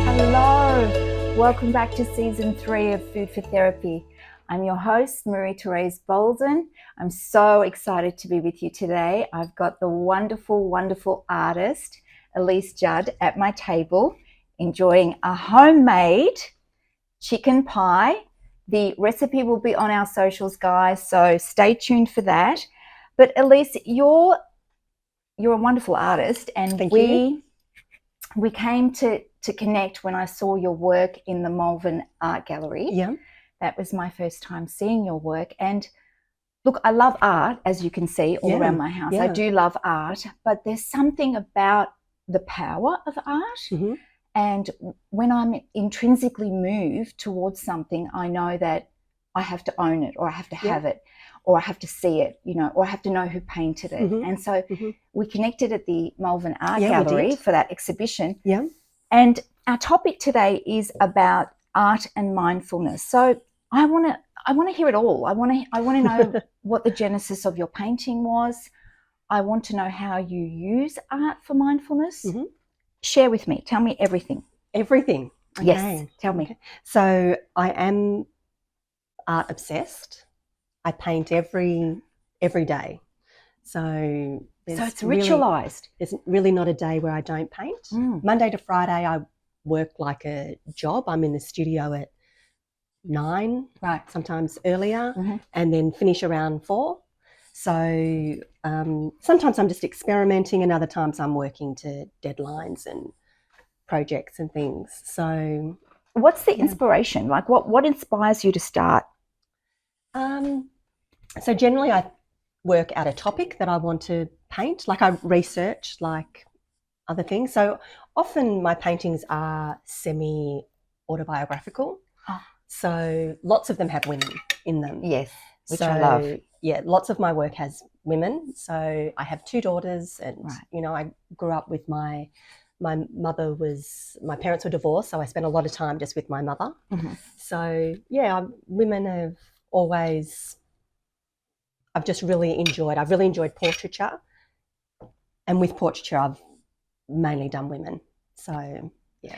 Hello, welcome back to season 3 of Food for Therapy. I'm your host, Marie Therese Bolden. I'm so excited to be with you today. I've got the wonderful, wonderful artist, Elise Judd, at my table, enjoying a homemade chicken pie. The recipe will be on our socials, guys, so stay tuned for that. But Elise, you're a wonderful artist, and we came to connect when I saw your work in the Malvern Art Gallery. Yeah. That was my first time seeing your work. And look, I love art, as you can see all around my house. I do love art, but there's something about the power of art. Mm-hmm. And when I'm intrinsically moved towards something, I know that I have to own it, or I have to have it, or I have to see it, or I have to know who painted it. Mm-hmm. And so we connected at the Malvern Art Gallery for that exhibition. Yeah. And our topic today is about art and mindfulness. So I want to hear it all. I want to know what the genesis of your painting was. I want to know how you use art for mindfulness. Mm-hmm. Share with me. Tell me everything. Everything. Okay. Yes. Tell me. Okay. So I am art obsessed. I paint every day. So it's ritualized. There's really not a day where I don't paint. Monday to Friday, I work like a job. I'm in the studio at 9, right? Sometimes earlier, and then finish around 4. So sometimes I'm just experimenting, and other times I'm working to deadlines and projects and things. So what's the inspiration? Like what inspires you to start? So generally I work out a topic that I want to paint. Like I research like other things. So often my paintings are semi-autobiographical. Oh. So lots of them have women in them. Yes, which I love. Yeah, lots of my work has women. So I have 2 daughters, and I grew up with my parents were divorced, so I spent a lot of time just with my mother. Mm-hmm. So women have always, I've really enjoyed portraiture, and with portraiture I've mainly done women. So yeah.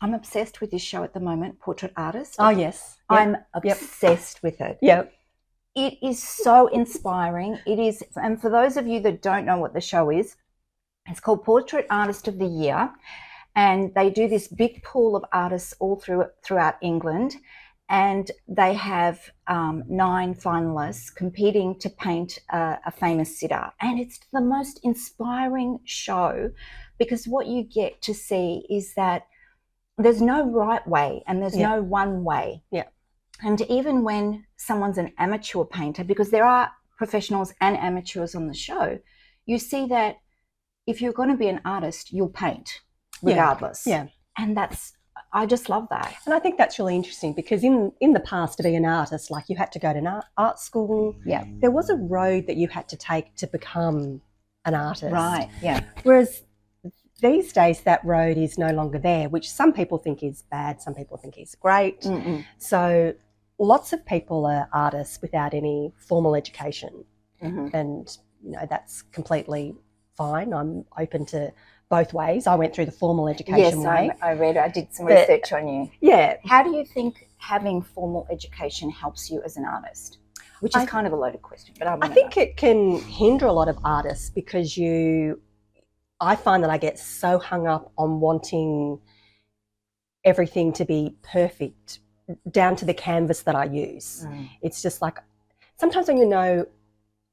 I'm obsessed with this show at the moment, Portrait Artist. Oh yes. Yep. I'm obsessed with it. Yeah. It is so inspiring. It is, and for those of you that don't know what the show is, it's called Portrait Artist of the Year, and they do this big pool of artists all throughout England, and they have 9 finalists competing to paint a famous sitter, and it's the most inspiring show, because what you get to see is that there's no right way and there's no one way. Yeah. And even when someone's an amateur painter, because there are professionals and amateurs on the show, you see that if you're going to be an artist, you'll paint regardless. Yeah. And I just love that. And I think that's really interesting, because in the past, to be an artist, like you had to go to an art school. Yeah. There was a road that you had to take to become an artist. Right, yeah. Whereas these days that road is no longer there, which some people think is bad, some people think is great. Mm-mm. So lots of people are artists without any formal education. Mm-hmm. And, that's completely fine. I'm open to both ways. I went through the formal education way. Yes, I did some research on you. Yeah. How do you think having formal education helps you as an artist? Which is kind of a loaded question, but I think it can hinder a lot of artists, because I find that I get so hung up on wanting everything to be perfect down to the canvas that I use. It's just like, sometimes when you know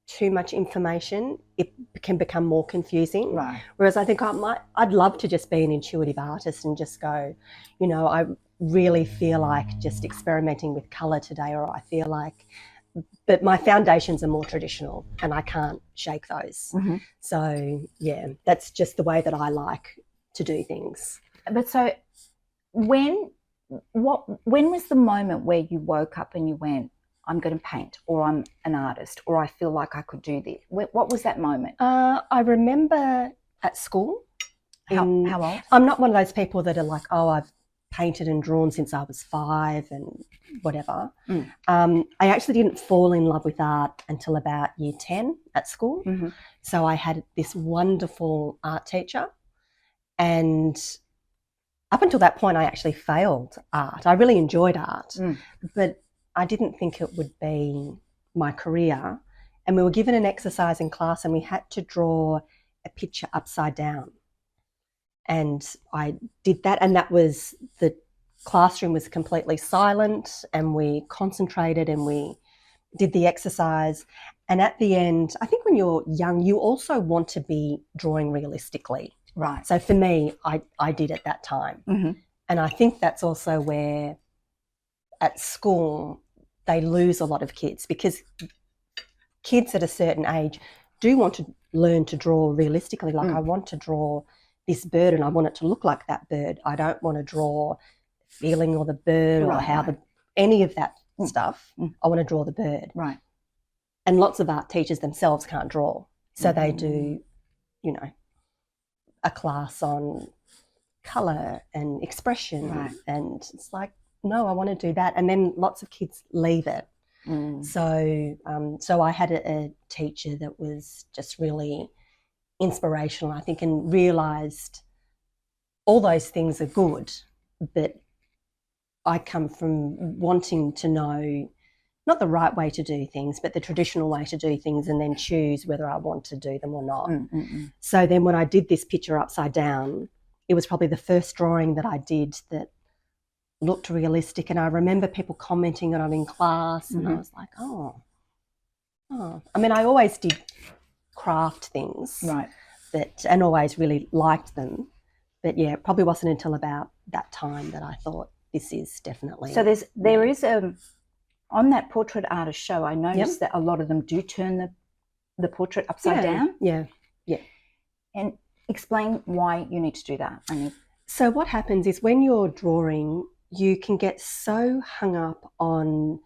too much information, it can become more confusing. Right. Whereas I think I'd love to just be an intuitive artist and just go, I really feel like just experimenting with colour today, or I feel like, but my foundations are more traditional and I can't shake those. Mm-hmm. So yeah, that's just the way that I like to do things. But so when was the moment where you woke up and you went, I'm going to paint, or I'm an artist, or I feel like I could do this? What was that moment? I remember at school. How old? I'm not one of those people that are like, I've painted and drawn since I was 5 and whatever. I actually didn't fall in love with art until about year 10 at school. So I had this wonderful art teacher, and up until that point I actually failed art. I really enjoyed art, but I didn't think it would be my career. And we were given an exercise in class and we had to draw a picture upside down. And I did that, and that was, the classroom was completely silent, and we concentrated and we did the exercise. And at the end, I think when you're young, you also want to be drawing realistically. Right. So for me, I did at that time. And I think that's also where at school they lose a lot of kids, because kids at a certain age do want to learn to draw realistically. Like, I want to draw this bird and I want it to look like that bird. I don't want to draw the feeling or the bird or how any of that stuff. I want to draw the bird. Right. And lots of art teachers themselves can't draw. So they do, you know, a class on colour and expression. And it's like, no, I want to do that. And then lots of kids leave it. So I had a teacher that was just really inspirational, I think, and realised all those things are good, but I come from wanting to know not the right way to do things, but the traditional way to do things, and then choose whether I want to do them or not. So then when I did this picture upside down, it was probably the first drawing that I did that looked realistic, and I remember people commenting on it in class, and I was like, oh. I mean, I always did craft things, and always really liked them, but yeah, it probably wasn't until about that time that I thought, this is definitely. So there is on that portrait artist show, I noticed that a lot of them do turn the portrait upside down. Yeah. And explain why you need to do that. So what happens is, when you're drawing, you can get so hung up on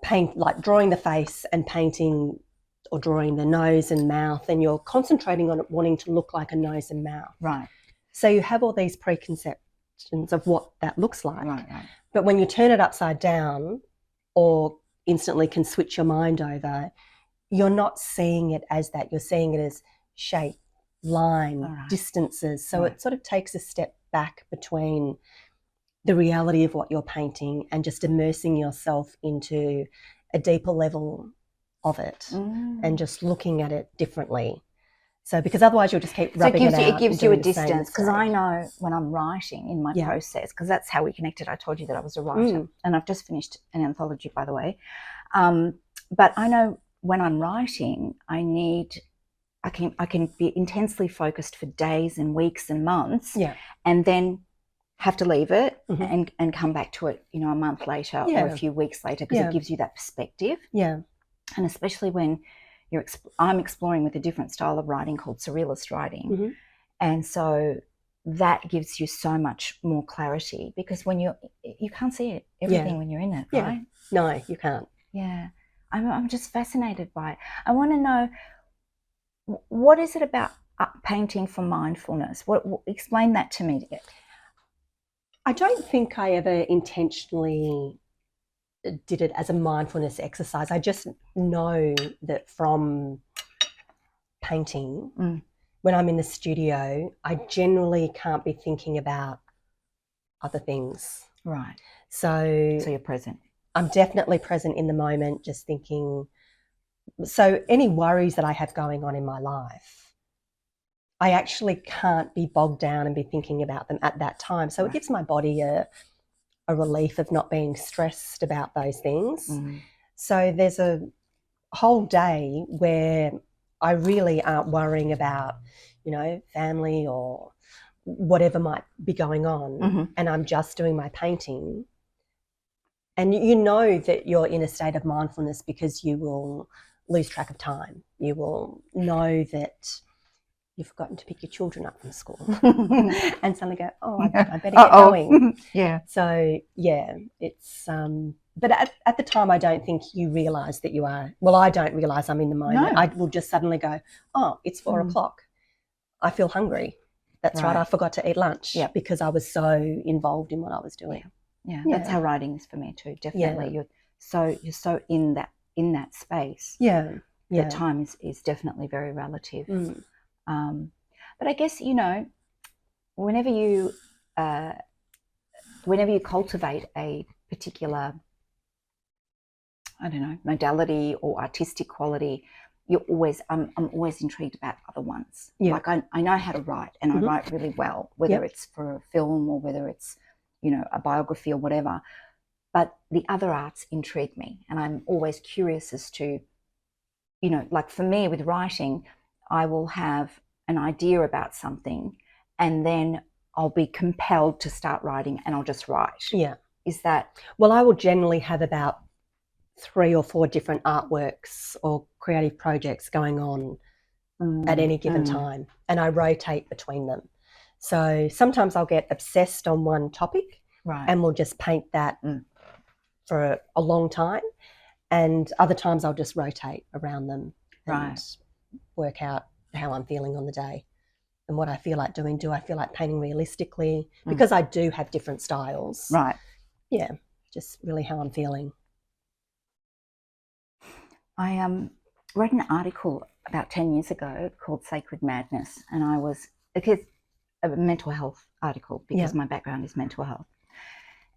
paint, like drawing the face and painting or drawing the nose and mouth, and you're concentrating on it wanting to look like a nose and mouth. Right. So you have all these preconceptions of what that looks like. Right. But when you turn it upside down, or instantly can switch your mind over, you're not seeing it as that. You're seeing it as shape, line, distances. So it sort of takes a step back between the reality of what you're painting and just immersing yourself into a deeper level of it and just looking at it differently. So because otherwise you'll just keep rubbing it out. It gives you a distance, because I know when I'm writing in my process, because that's how we connected. I told you that I was a writer, and I've just finished an anthology, by the way. But I know when I'm writing, I can be intensely focused for days and weeks and months, and then have to leave it and come back to it, a month later or a few weeks later, because it gives you that perspective. And especially when I'm exploring with a different style of writing called surrealist writing. And so that gives you so much more clarity, because when you can't see everything when you're in it, right? No, you can't. I'm just fascinated by it. I want to know, what is it about painting for mindfulness? Explain that to me. I don't think I ever intentionally did it as a mindfulness exercise. I just know that from painting, when I'm in the studio, I generally can't be thinking about other things. Right. So you're present. I'm definitely present in the moment, just thinking. So any worries that I have going on in my life, I actually can't be bogged down and be thinking about them at that time. So it gives my body a relief of not being stressed about those things. So there's a whole day where I really aren't worrying about, family or whatever might be going on, and I'm just doing my painting. And you know that you're in a state of mindfulness because you will lose track of time. You will know that you've forgotten to pick your children up from school and suddenly go, I better get going. So, it's, but at the time I don't think you realise that you are, I don't realise I'm in the moment. I will just suddenly go, it's 4 o'clock. I feel hungry. That's right. Right. I forgot to eat lunch Yep. because I was so involved in what I was doing. Yeah, Yeah. that's how writing is for me too. Definitely, Yeah. you're so in that space. Yeah. Yeah. That time is definitely very relative. Mm. But I guess, you know, whenever you cultivate a particular, I don't know, modality or artistic quality, I'm always intrigued about other ones. Yeah. Like I know how to write, and I Mhm. write really well, whether Yep. it's for a film or whether it's, you know, a biography or whatever. But the other arts intrigue me, and I'm always curious as to, you know, like for me with writing, I will have an idea about something, and then I'll be compelled to start writing, and I'll just write. Yeah. Is that? Well, I will generally have about 3 or 4 different artworks or creative projects going on at any given time, and I rotate between them. So sometimes I'll get obsessed on one topic, Right. and we'll just paint that for a long time, and other times I'll just rotate around them and work out how I'm feeling on the day and what I feel like doing. Do I feel like painting realistically? Because I do have different styles. Right. Yeah, just really how I'm feeling. I read an article about 10 years ago called Sacred Madness, and it's a mental health article because my background is mental health.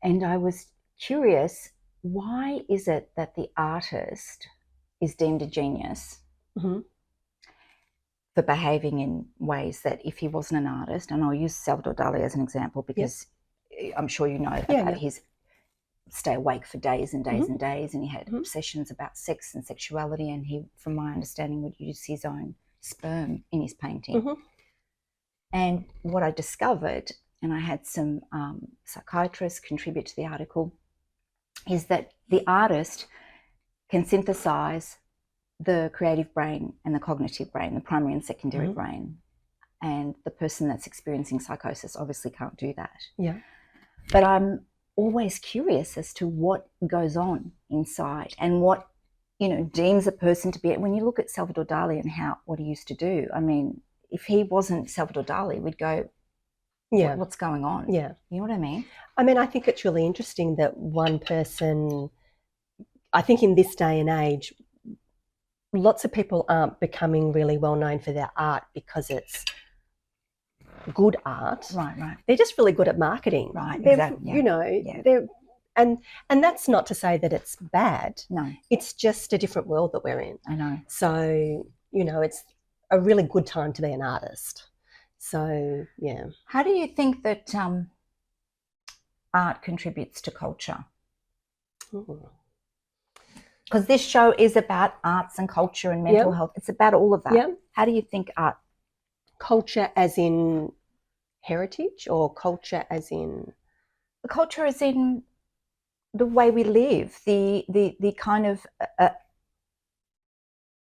And I was curious, why is it that the artist is deemed a genius for behaving in ways that if he wasn't an artist, and I'll use Salvador Dali as an example because I'm sure you know about his stay awake for days and days and days, and he had obsessions about sex and sexuality, and he, from my understanding, would use his own sperm in his painting. And what I discovered, and I had some psychiatrists contribute to the article, is that the artist can synthesize the creative brain and the cognitive brain, the primary and secondary brain, and the person that's experiencing psychosis obviously can't do that. Yeah. But I'm always curious as to what goes on inside and what, you know, deems a person to be. When you look at Salvador Dali and what he used to do, I mean, if he wasn't Salvador Dali, we'd go, what's going on? Yeah. You know what I mean? I mean, I think it's really interesting that one person, I think in this day and age, lots of people aren't becoming really well known for their art because it's good art. Right. They're just really good at marketing. Right, exactly. You know, they're and that's not to say that it's bad. No. It's just a different world that we're in. I know. So, you know, it's a really good time to be an artist. So, yeah. How do you think that art contributes to culture? Because this show is about arts and culture and mental health. It's about all of that. Yeah. How do you think art? Culture as in heritage, or culture as in? The culture is in the way we live, the kind of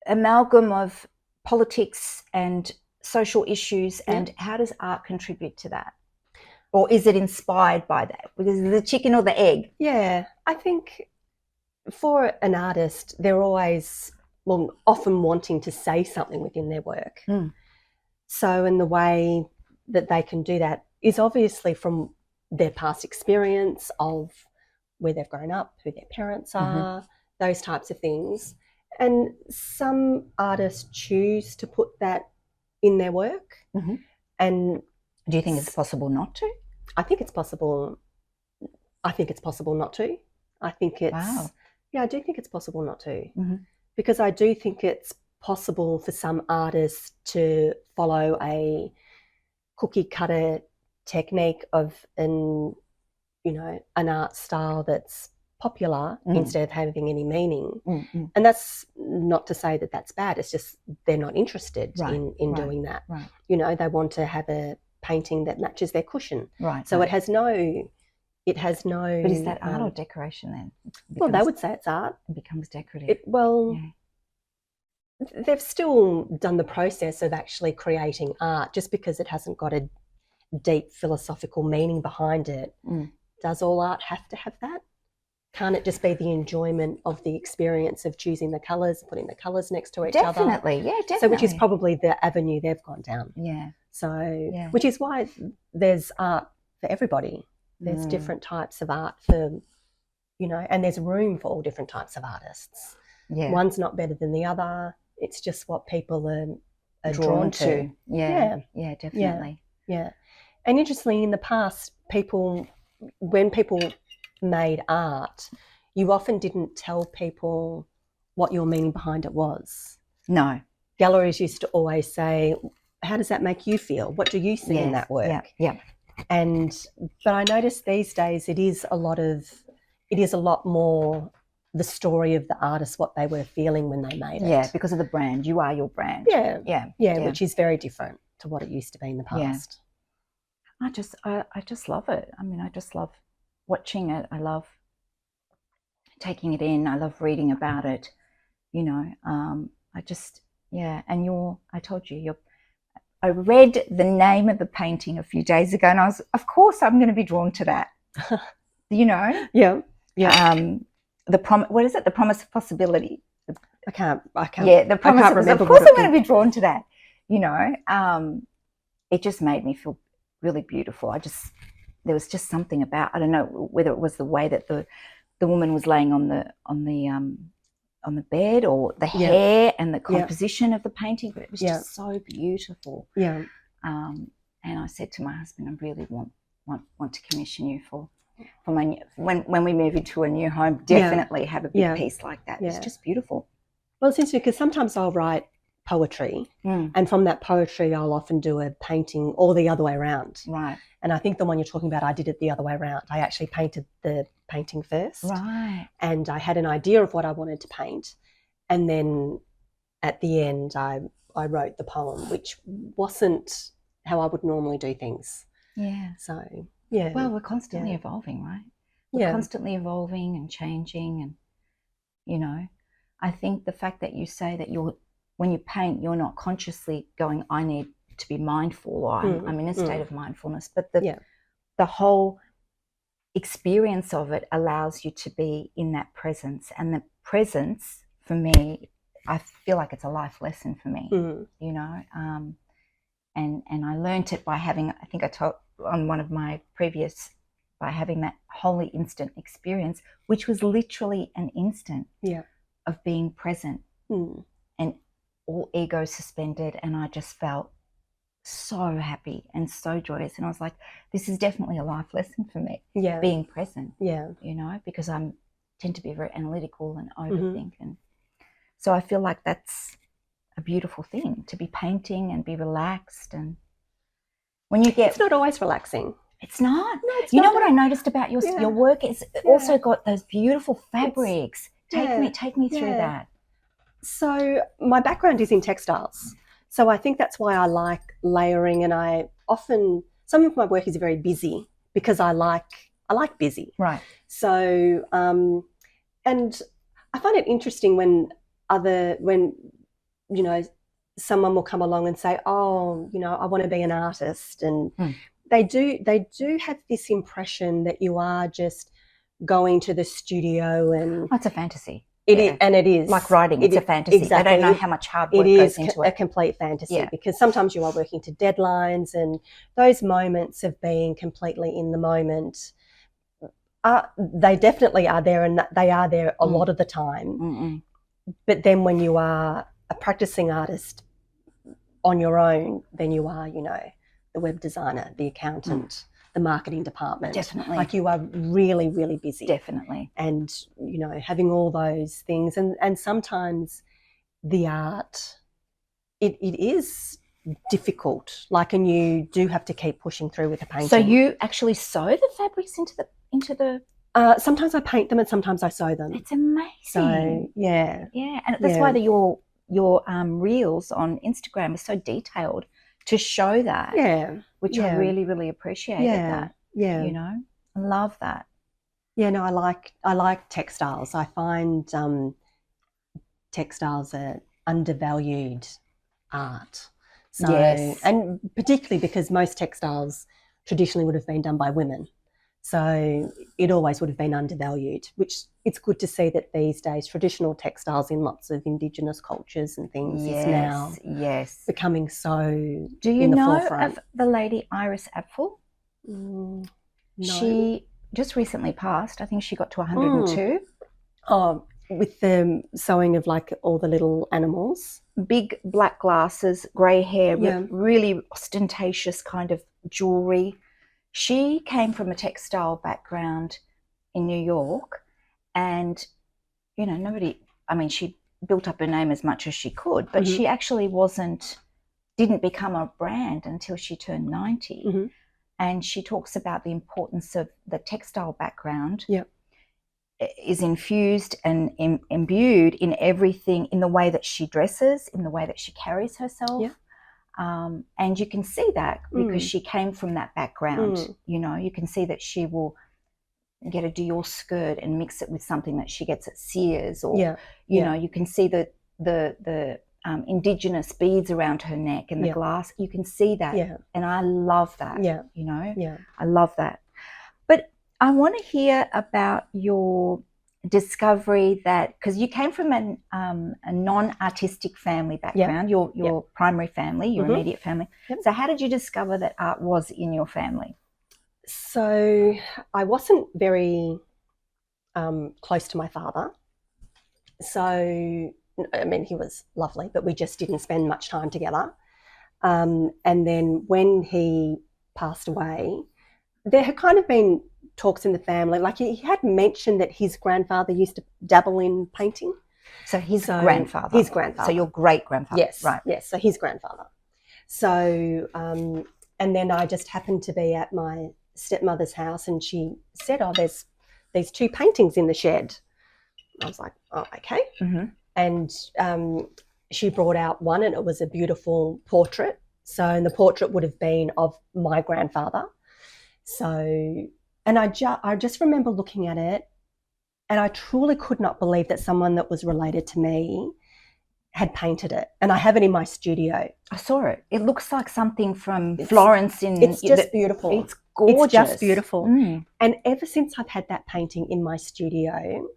amalgam of politics and social issues, and how does art contribute to that? Or is it inspired by that? Because the chicken or the egg? Yeah, I think for an artist, they're always, often wanting to say something within their work. So in the way that they can do that is obviously from their past experience of where they've grown up, who their parents are, those types of things. And some artists choose to put that in their work. And do you think it's possible not to? I think it's possible. I think it's possible not to. I think it's, I do think it's possible not to. Because I do think it's possible for some artists to follow a cookie cutter technique of an art style that's popular instead of having any meaning. And that's not to say that that's bad. It's just they're not interested in doing that. You know, they want to have a painting that matches their cushion. So it has no. But is that art or decoration then? Well, they would say it's art. It becomes decorative. They've still done the process of actually creating art. Just because it hasn't got a deep philosophical meaning behind it, does all art have to have that? can't it just be the enjoyment of the experience of choosing the colours, putting the colours next to each Definitely, other? yeah, definitely. So which is probably the avenue they've gone down. Yeah. So, Yeah. which is why there's art for everybody. There's different types of art for, you know, and there's room for all different types of artists. Yeah. One's not better than the other. It's just what people are drawn to. Yeah. Yeah, definitely. Yeah. And interestingly, in the past, when people made art, you often didn't tell people what your meaning behind it was. No. Galleries used to always say, how does that make you feel? What do you see in that work? Yeah. But I notice these days it is a lot more the story of the artist, what they were feling when they made it. Yeah, because of the brand. You are your brand. Yeah, which is very different to what it used to be in the past. I just love it. I mean, I just love watching it. I love taking it in. I love reading about it. You know, and I told you, I read the name of the painting a few days ago, and of course, I'm going to be drawn to that. You know? Yeah. What is it? The Promise of Possibility. I can't. Yeah, the Promise. I can't remember. Of course, I'm going to be drawn to that. You know, it just made me feel really beautiful. There was just something about, I don't know whether it was the way that the woman was laying on the bed, or the hair and the composition of the painting, but it was just so beautiful. Yeah. And I said to my husband, I really want to commission you for my when we move into a new home, definitely have a big piece like that. It's just beautiful. Well, it's interesting because sometimes I'll write poetry, and from that poetry I'll often do a painting, or the other way around. Right. And I think the one you're talking about, I did it the other way around. I actually painted the painting first. Right. And I had an idea of what I wanted to paint, and then at the end I wrote the poem, which wasn't how I would normally do things. Yeah. So, yeah. Well, we're constantly evolving, right? We're constantly evolving and changing, and, you know, I think the fact that you say that when you paint, you're not consciously going, I need to be mindful, or I'm in a state of mindfulness, but the whole experience of it allows you to be in that presence. And the presence, for me, I feel like it's a life lesson for me, you know, and I learnt it by having, I think I told on one of my previous, by having that holy instant experience, which was literally an instant of being present and all ego suspended, and I just felt so happy and so joyous, and I was like, this is definitely a life lesson for me, being present, you know, because I tend to be very analytical and overthink, and so I feel like that's a beautiful thing, to be painting and be relaxed. And when you get, it's not always relaxing. It's not. No, it's you not. know what I noticed about your work is also got those beautiful fabrics. Take me through that. So my background is in textiles. So I think that's why I like layering, and some of my work is very busy because I like busy. Right. So and I find it interesting when you know, someone will come along and say, oh, you know, I want to be an artist, and they do have this impression that you are just going to the studio and it's a fantasy. It is like writing. It's a fantasy. Exactly. They don't know how much hard work goes into it. It is a complete fantasy because sometimes you are working to deadlines, and those moments of being completely in the moment, they definitely are there, and they are there a lot of the time. But then when you are a practicing artist on your own, then you are, you know, the web designer, the accountant, the marketing department. Definitely. Like you are really, really busy. Definitely. And, you know, having all those things. And sometimes the art, it is difficult. Like, and you do have to keep pushing through with the painting. So you actually sew the fabrics into the sometimes I paint them and sometimes I sew them. It's amazing. So, yeah. Yeah. And that's why your reels on Instagram are so detailed, to show that. Yeah. Which I really, really appreciated that. Yeah. You know, I love that. Yeah, no, I like textiles. I find textiles are undervalued art. So, and particularly because most textiles traditionally would have been done by women. So it always would have been undervalued, which it's good to see that these days traditional textiles in lots of Indigenous cultures and things is now becoming so Do you in the know forefront. of the lady Iris Apfel? No. She just recently passed. I think she got to 102. Oh, with the sewing of like all the little animals. Big black glasses, grey hair, really ostentatious kind of jewellery. She came from a textile background in New York, and, you know, she built up her name as much as she could, but she actually didn't become a brand until she turned 90. And she talks about the importance of the textile background is infused and imbued in everything, in the way that she dresses, in the way that she carries herself. And you can see that because she came from that background. You know, you can see that she will get a Dior skirt and mix it with something that she gets at Sears, or you know, you can see the indigenous beads around her neck and the glass. You can see that, and I love that. You know, I love that. But I want to hear about your discovery that, because you came from a non-artistic family background, your primary family, your immediate family. So how did you discover that art was in your family? So I wasn't very close to my father. So, I mean, he was lovely, but we just didn't spend much time together. And then when he passed away, there had kind of been talks in the family, like he had mentioned that his grandfather used to dabble in painting. So his grandfather. So your great grandfather. Yes, right. Yes, so his grandfather. So, and then I just happened to be at my stepmother's house, and she said, "Oh, there's these two paintings in the shed." I was like, "Oh, okay." And she brought out one, and it was a beautiful portrait. So, and the portrait would have been of my grandfather. So, and I just remember looking at it, and I truly could not believe that someone that was related to me had painted it. And I have it in my studio. I saw it. It looks like something from Florence. It's just beautiful. It's gorgeous. It's just beautiful. And ever since I've had that painting in my studio,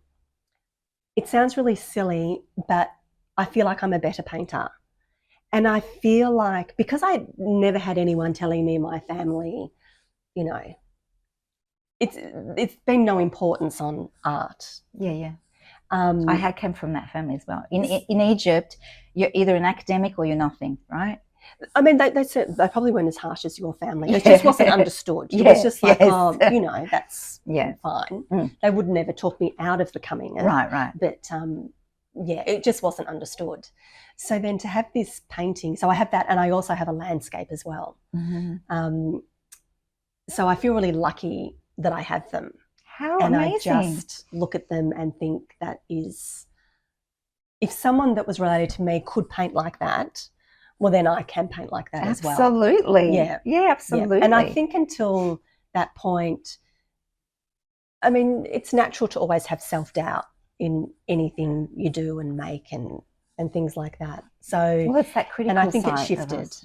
it sounds really silly, but I feel like I'm a better painter. And I feel like, because I never had anyone telling me in my family, you know, it's been no importance on art. I came from that family as well. In Egypt, you're either an academic or you're nothing, right? I mean, they said they probably weren't as harsh as your family. It just wasn't understood. It was just like, oh, you know, that's fine. They would never talk me out of becoming it. Right. But it just wasn't understood. So then to have this painting, so I have that, and I also have a landscape as well. So I feel really lucky that I have them. How amazing. I just look at them and think that is, if someone that was related to me could paint like that, well, then I can paint like that as well. Absolutely. Yeah, absolutely. Yeah. And I think until that point, I mean, it's natural to always have self-doubt in anything you do and make and things like that. So, well, it's that critical and I think side it shifted.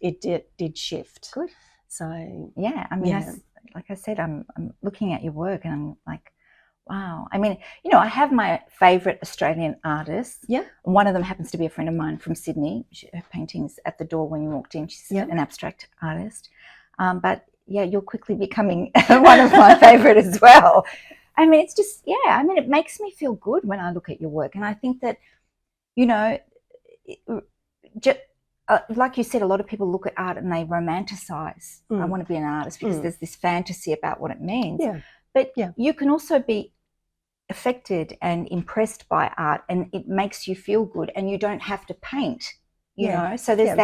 It did shift. Good. So, yeah, I mean, like I said, I'm looking at your work and I'm like, wow. I mean, you know, I have my favourite Australian artists. Yeah. One of them happens to be a friend of mine from Sydney. Her painting's at the door when you walked in. She's an abstract artist. But yeah, you're quickly becoming one of my favourite as well. I mean, it's just, it makes me feel good when I look at your work. And I think that, you know, like you said, a lot of people look at art and they romanticize. I want to be an artist because there's this fantasy about what it means. But you can also be affected and impressed by art, and it makes you feel good, and you don't have to paint. You know, so there's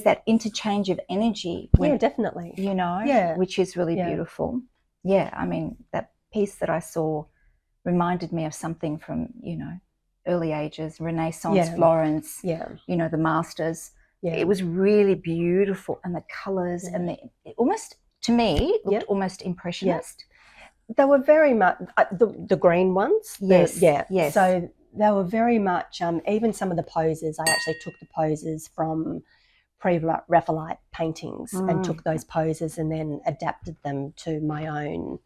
that interchange of energy. Definitely. You know, which is really beautiful. Yeah, I mean, that piece that I saw reminded me of something from, you know, early ages, Renaissance Florence. You know, the masters. It was really beautiful, and the colours and it almost, to me, looked almost impressionist. They were very much the green ones. Yes. So they were very much, even some of the poses, I actually took the poses from pre-Raphaelite paintings and took those poses and then adapted them to my own,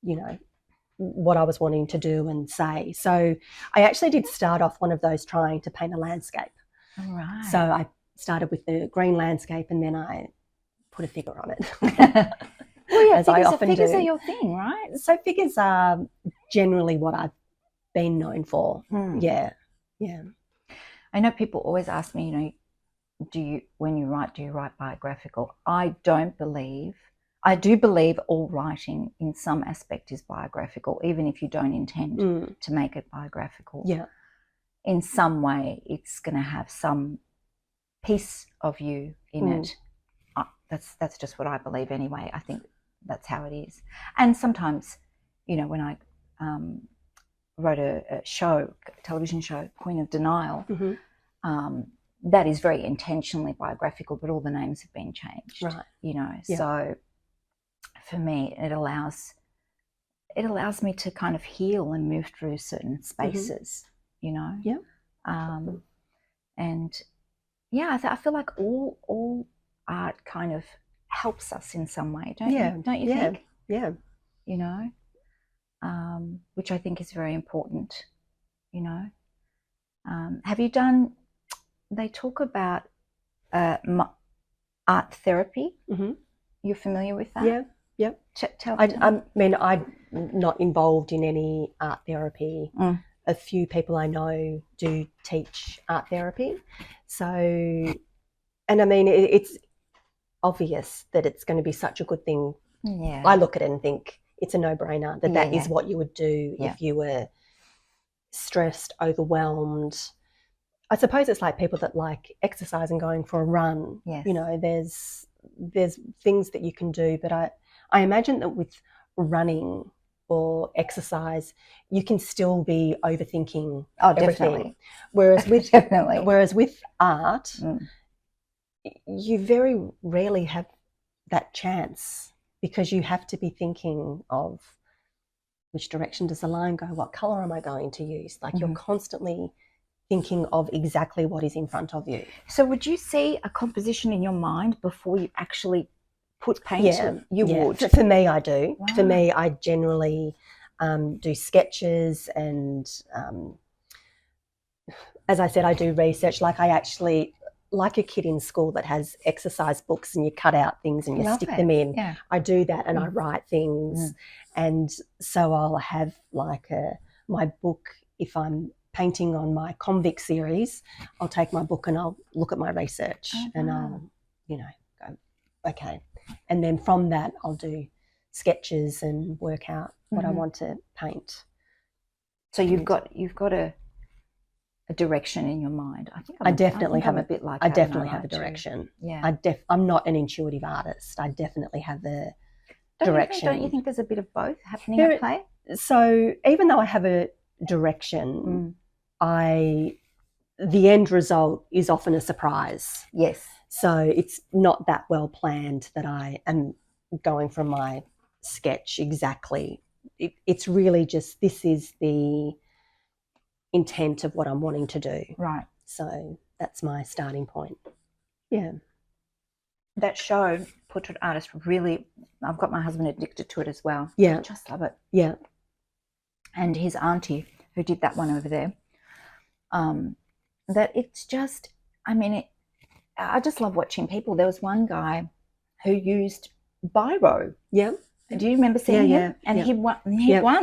you know, what I was wanting to do and say. So I actually did start off one of those trying to paint a landscape. All right. So I started with the green landscape and then I put a figure on it. Well, yeah, as I often figures do. are your thing, right? So figures are generally what I've been known for. Yeah. I know people always ask me, you know, when you write, do you write biographical? I do believe all writing in some aspect is biographical, even if you don't intend to make it biographical. Yeah. In some way, it's going to have some piece of you in it. That's just what I believe anyway. I think that's how it is. And sometimes, you know, when I wrote a television show, Queen of Denial, that is very intentionally biographical, but all the names have been changed. Right. You know, Yeah. so for me, it allows me to kind of heal and move through certain spaces. You know. Yeah. And yeah, I feel like all art kind of helps us in some way, don't you think? Yeah. You know, which I think is very important. You know, have you done? They talk about art therapy. You're familiar with that? Yeah. Yep. I mean, I'm not involved in any art therapy. A few people I know do teach art therapy. So, and I mean, it's obvious that it's going to be such a good thing. Yeah. I look at it and think it's a no-brainer that is what you would do if you were stressed, overwhelmed. I suppose it's like people that like exercise and going for a run. Yes. You know, there's things that you can do, but I imagine that with running or exercise, you can still be overthinking everything. Definitely. Whereas with art, you very rarely have that chance because you have to be thinking of which direction does the line go, what colour am I going to use? Like you're constantly thinking of exactly what is in front of you. So would you see a composition in your mind before you actually put paint? Yeah, you would. For me, I do. Wow. For me, I generally do sketches and, as I said, I do research. Like I actually, like a kid in school that has exercise books and you cut out things and you stick them in. Yeah. I do that and I write things. And so I'll have like my book, if I'm painting on my convict series, I'll take my book and I'll look at my research and I'll, you know, go, okay. And then from that, I'll do sketches and work out what I want to paint. So you've got a direction in your mind. I definitely have a bit like I definitely have a direction. Yeah. I'm not an intuitive artist. I definitely have a direction. Don't you think there's a bit of both happening at play? So even though I have a direction, the end result is often a surprise. Yes. So it's not that well planned that I am going from my sketch exactly. It's really just this is the intent of what I'm wanting to do. Right. So that's my starting point. Yeah. That show, Portrait Artist, really, I've got my husband addicted to it as well. Yeah. I just love it. Yeah. And his auntie, who did that one over there, that it's just, I mean, I just love watching people. There was one guy who used biro. Yeah. Do you remember seeing him? Yeah. And he won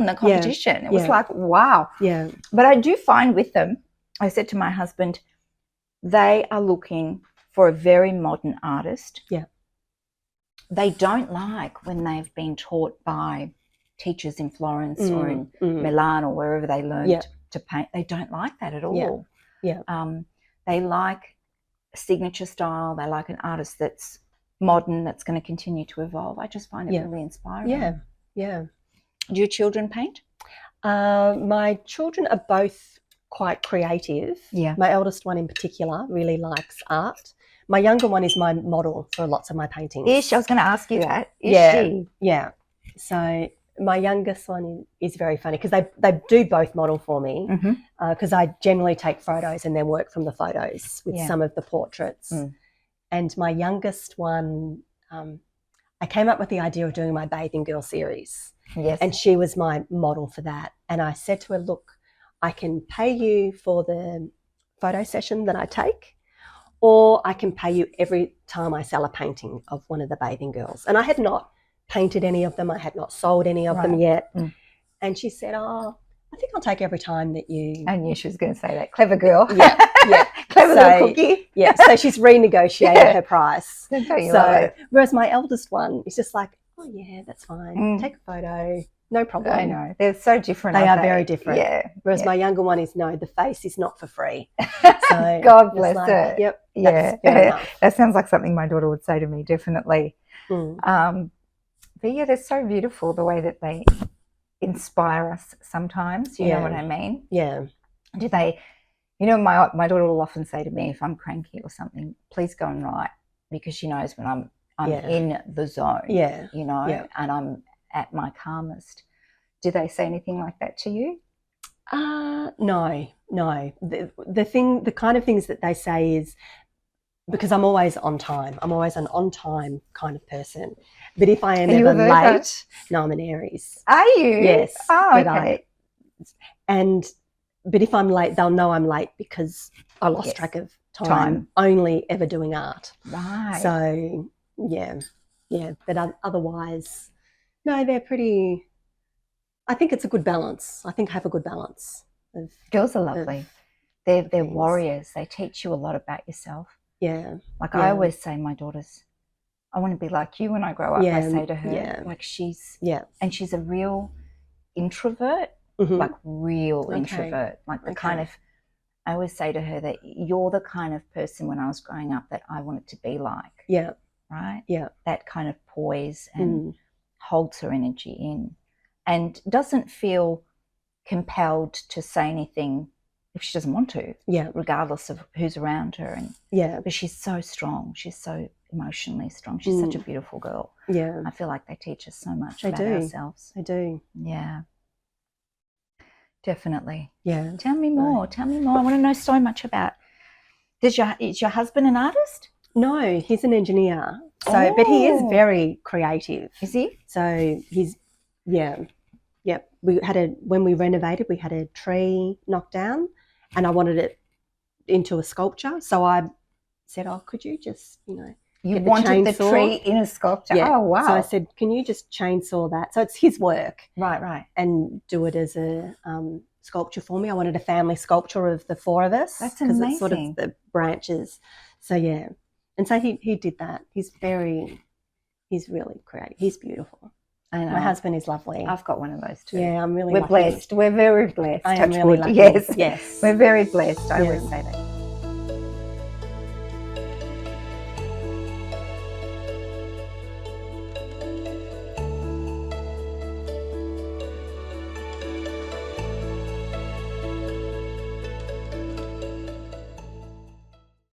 the competition. It was like, wow. Yeah. But I do find with them, I said to my husband, they are looking for a very modern artist. Yeah. They don't like when they've been taught by teachers in Florence or in Milan or wherever they learned to paint. They don't like that at all. Yeah. They like a signature style. They like an artist that's modern, that's going to continue to evolve. I just find it really inspiring. Yeah. Do your children paint? My children are both quite creative. Yeah. My eldest one in particular really likes art. My younger one is my model for lots of my paintings. Ish, I was going to ask you that. Is she? Yeah. So my youngest one is very funny because they do both model for me because I generally take photos and then work from the photos with some of the portraits. And my youngest one, I came up with the idea of doing my Bathing Girl series. Yes. And she was my model for that. And I said to her, look, I can pay you for the photo session that I take, or I can pay you every time I sell a painting of one of the bathing girls. And I had not painted any of them. I had not sold any of them yet. Mm. And she said, oh, I think I'll take every time that you... I knew she was going to say that. Clever girl. Yeah. Clever little cookie. Yeah, so she's renegotiated her price. Whereas my eldest one is just like, oh, yeah, that's fine. Take a photo. No problem. I know. They're so different. They are very different. Yeah. Whereas my younger one is, no, the face is not for free. So God bless her. Yep. Yeah. Fair enough. That sounds like something my daughter would say to me, definitely. Mm. But yeah, they're so beautiful the way that they inspire us sometimes. You know what I mean? Yeah. Do they, my daughter will often say to me, if I'm cranky or something, please go and write, because she knows when I'm in the zone. Yeah. And I'm at my calmest. Do they say anything like that to you? No. The kind of things that they say is, because I'm always on time. I'm always an on time kind of person. But if I am ever late, no, I'm an Aries. Are you? Yes. Oh, okay. But if I'm late, they'll know I'm late because I lost track of time only ever doing art. Right. So, yeah. But otherwise, no, they're pretty... I think it's a good balance. I think I have a good balance. Girls are lovely. They're warriors. They teach you a lot about yourself. Yeah. Like I always say, my daughters, I want to be like you when I grow up. I say to her, like she's a real introvert, like real introvert, like the kind of, I always say to her that you're the kind of person when I was growing up that I wanted to be like. Yeah. Right? Yeah. That kind of poise and holds her energy in and doesn't feel compelled to say anything if she doesn't want to, regardless of who's around her. And but she's so strong. She's so emotionally strong. She's such a beautiful girl. Yeah. I feel like they teach us so much about ourselves. They do. Yeah. Definitely. Yeah. Tell me more. Tell me more. I want to know so much about. Is your husband an artist? No, he's an engineer. So, but he is very creative. Is he? So he's, Yep. When we renovated, we had a tree knocked down, and I wanted it into a sculpture. So I said, "Oh, could you just, you wanted the tree in a sculpture?" Yeah. Oh, wow! So I said, "Can you just chainsaw that?" So it's his work, right, and do it as a sculpture for me. I wanted a family sculpture of the four of us. That's amazing. Because it's sort of the branches. So yeah, and so he did that. He's really creative. He's beautiful. I know. My husband is lovely. I've got one of those too. Yeah, I'm really We're lucky. blessed. We're very blessed. I am really lucky. Yes. Yes. We're very blessed. I always say that.